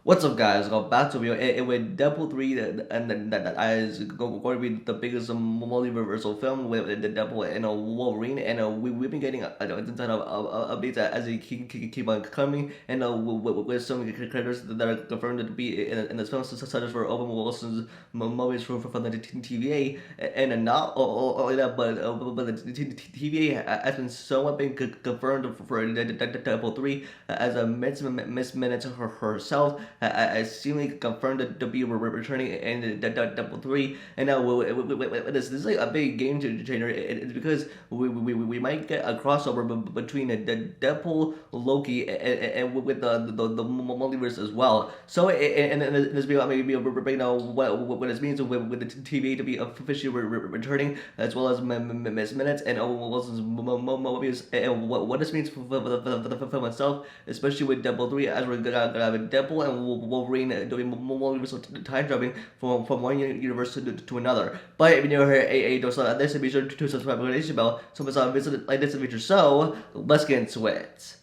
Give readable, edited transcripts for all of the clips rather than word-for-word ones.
What's up, guys? Welcome back to video. With Deadpool 3, and that is going to be the biggest multiversal film with the Deadpool and Wolverine. And we've been getting a ton of updates as they keep on coming. And with some characters that are confirmed to be in this film, such as for Owen Wilson's Mobius from the TVA. And not only that, but the TVA has been somewhat been confirmed for Deadpool 3 as a Miss Minutes herself. I seemingly confirmed to be returning in the Deadpool 3, and now this is like a big game changer. It's because we might get a crossover between the Deadpool, Loki, and with the multiverse as well. So and this video maybe break down what this means with the TVA to be officially returning, as well as Miss Minutes and Owen Wilson's Mobius, and what this means for the film itself, especially with Deadpool 3, as we're gonna have Deadpool and Wolverine doing multiversal time traveling from one universe to another. But if you're here, don't stop this, be sure to subscribe to the notification bell so it's on visit like this in the future. So let's get into it.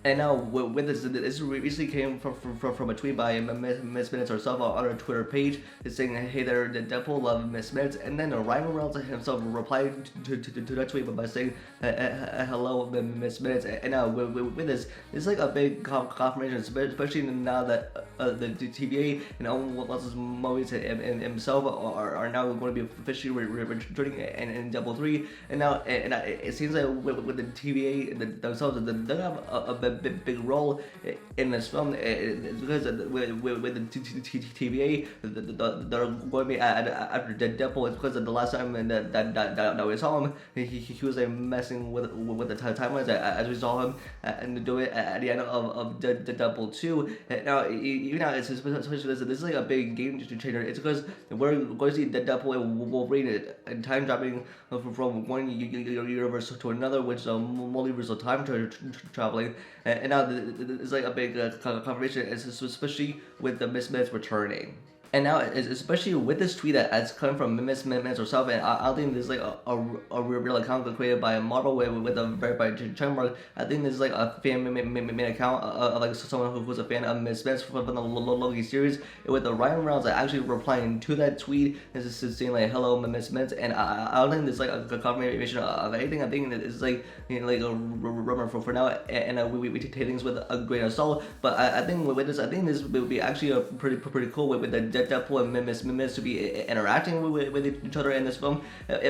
And now with this recently came from a tweet by Miss Minutes herself on her Twitter page, saying, "Hey there, the Deadpool, love Miss Minutes." And then Ryan Reynolds himself replied to that tweet by saying, "Hello, Miss Minutes." And now with this, it's like a big confirmation, especially now that the TVA and Owen Wilson's Mobius and himself are now going to be officially returning in Deadpool 3. And now it seems like with the TVA themselves, they have a big role in this film. It's because with the TVA, they're going to be after Deadpool. It's because of the last time that we saw him, he was messing with the timelines as we saw him and do it at the end of the Deadpool 2. Now, even now, it's especially this is like a big game changer. It's because we're going to see Deadpool and Wolverine and time traveling from one universe to another, which is multiversal time traveling. And now it's like a big confirmation, especially with the Miss Minutes returning. And now, especially with this tweet that has come from Miss Minutes herself, and I think this is like a real account created by Marvel with a verified check mark. I think this is like a fan made account of like someone who was a fan of Miss Minutes from the Loki series. With the Ryan Reynolds actually replying to that tweet, this is saying like, "Hello, Miss Minutes," and I don't think this is like a confirmation of anything. I think it's like like a rumor for now, and we take things with a grain of salt. But I think with this, I think this would be actually a pretty cool with the Deadpool and Miss Minutes to be interacting with each other in this film.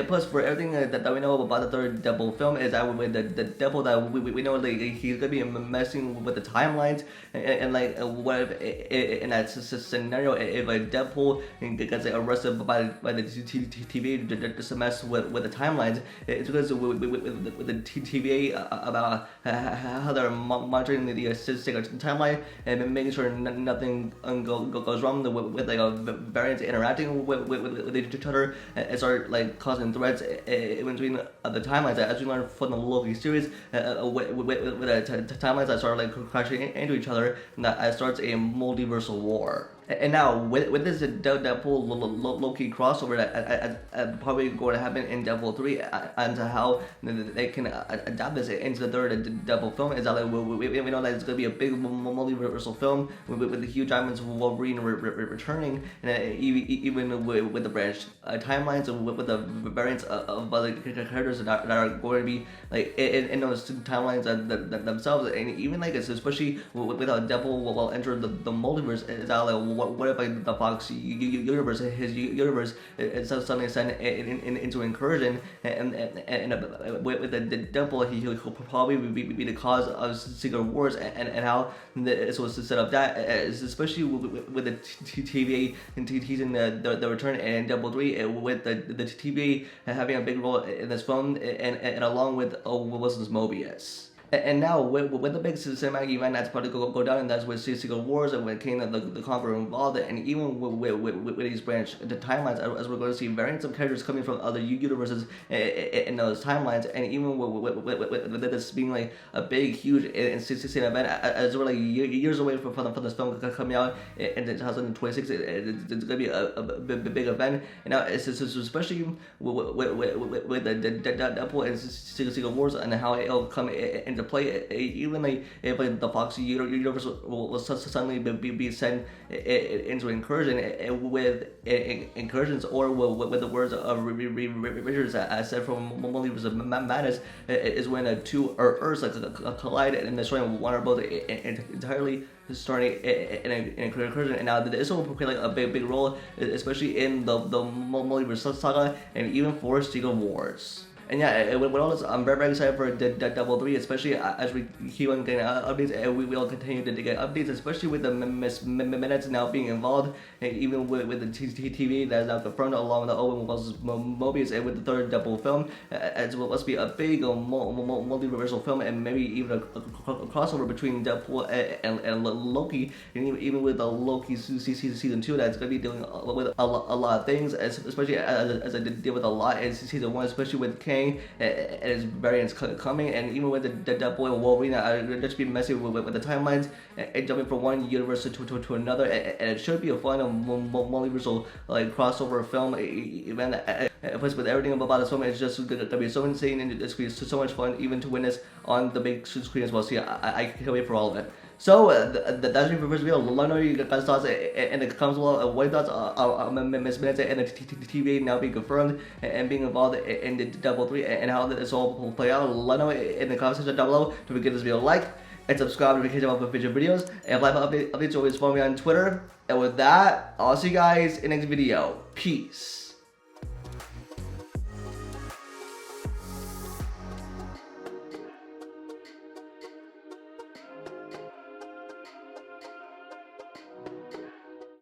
Plus, for everything that we know about the third Deadpool film, is that with the Deadpool that we know like he's gonna be messing with the timelines, and like what if in that scenario if like Deadpool gets like, arrested by the TVA to mess with the timelines, it's because with the TVA about how they're monitoring the sacred timeline and making sure nothing goes wrong with like a variants interacting with each other and start like causing threats in between the timelines, as we learned from the Loki series, with the timelines that start like crashing into each other, and that starts a multiversal war. And now with this Deadpool Loki crossover that probably going to happen in Deadpool 3, and how they can adapt this into the third Deadpool film, is that like we know that it's going to be a big multiversal film with the Hugh Jackman's Wolverine returning, and even with the branch timelines and with the variants of other characters that are going to be like in those timelines themselves, and even like especially with how Deadpool will enter the multiverse, is that like what if like the Fox universe, his universe, is suddenly sent into incursion, and with the Deadpool, he'll probably be the cause of secret wars, and how this was to set up that, especially with the TVA and teasing the return in Deadpool 3, with the TVA having a big role in this film, and along with Wilson's Mobius. And now with the big cinematic event that's about to go down, and that's with Secret Wars and with King the Conqueror involved, and even with these branch the timelines, as we're going to see variants of characters coming from other universes in those timelines, and even with this being like a big, huge insane event, as we're like years away from this film coming out in 2026, it's going to be a big event. And now it's especially with the Deadpool and Secret Wars and how it'll come into play, even like if like the Fox universe will suddenly be sent into incursion with incursions, or with the words of Richards, as said from Multiverse of Madness, is when two Earths like collide and destroying one or both entirely, starting in an incursion. And now this will play like a big role, especially in the Multiverse saga and even for Secret Wars. And yeah, with all this, I'm very excited for Deadpool 3, especially as we keep on getting updates, and we will continue to get updates, especially with the minutes now being involved, and even with the TV that is now confirmed, along with the Owen versus Mobius, and with the third Deadpool film, as well, must be a big multiversal film, and maybe even a crossover between Deadpool and Loki, and even with the Loki season 2, that's going to be dealing with a lot of things, especially as I did deal with a lot in season 1, especially with Kang and his variants coming, and even with the Deadpool and Wolverine, I'll just be messing with the timelines and jumping from one universe to another, and it should be a fun multiversal like crossover film event. Plus, with everything about this film, it's just gonna be so insane, and it's gonna be so much fun, even to witness on the big screen as well. So yeah, I can't wait for all of it. So that's it for the first video. Let me know your guys' thoughts in the comments below. What thoughts on Miss Minutes and the TVA now being confirmed and being involved in the Deadpool 3, and how this all will play out. Let me know in the comment section down below. Don't forget this video a like and subscribe to catch up on future videos. And if live updates, always follow me on Twitter. And with that, I'll see you guys in the next video. Peace.